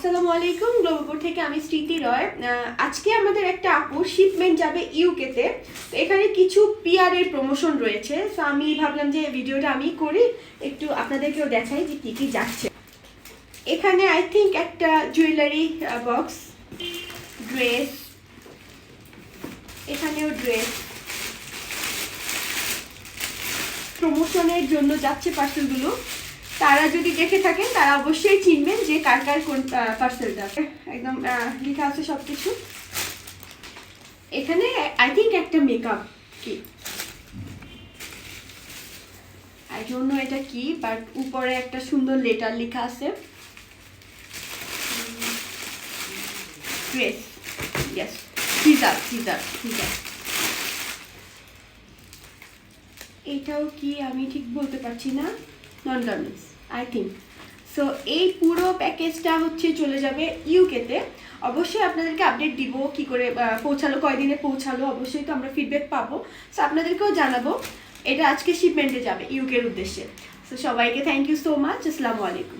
আসসালামু আলাইকুম, গ্লোবালপুর থেকে আমি স্মৃতি রয়। আজকে আমাদের একটা আপুর শিপমেন্ট যাবে ইউকেতে। তো এখানে কিছু পিআর এর প্রমোশন রয়েছে, তো আমি ভাবলাম যে ভিডিওটা আমি করি, একটু আপনাদেরকেও দেখাই যে কী কী যাচ্ছে। এখানে আই থিঙ্ক একটা জুয়েলারি বক্স, ড্রেস, এখানেও ড্রেস প্রমোশনের জন্য যাচ্ছে পার্সেলগুলো। তারা যদি দেখে থাকেন তারা অবশ্যই চিনবেন যে কার কার কোন পার্সেলটা। একদম লেখা আছে সব কিছু। এখানে আই থিঙ্ক একটা মেকআপ কি, আই ডোন্ট নো এটা কি, বাট উপরে একটা সুন্দর লেটার লেখা আছে। Dress, yes, scissor scissor scissor. এটাও কি আমি ঠিক বলতে পারছি না, non garments I think. So এই পুরো প্যাকেজটা হচ্ছে চলে যাবে ইউকেতে। অবশ্যই আপনাদেরকে আপডেট দিব কি করে পৌঁছালো, কয়দিনে পৌঁছালো, অবশ্যই তো আমরা ফিডব্যাক পাবো। সো আপনাদেরকেও জানাবো। এটা আজকে শিপমেন্টে যাবে ইউকের উদ্দেশ্যে। সো সবাইকে থ্যাংক ইউ সো মাচ। আসসালামু আলাইকুম।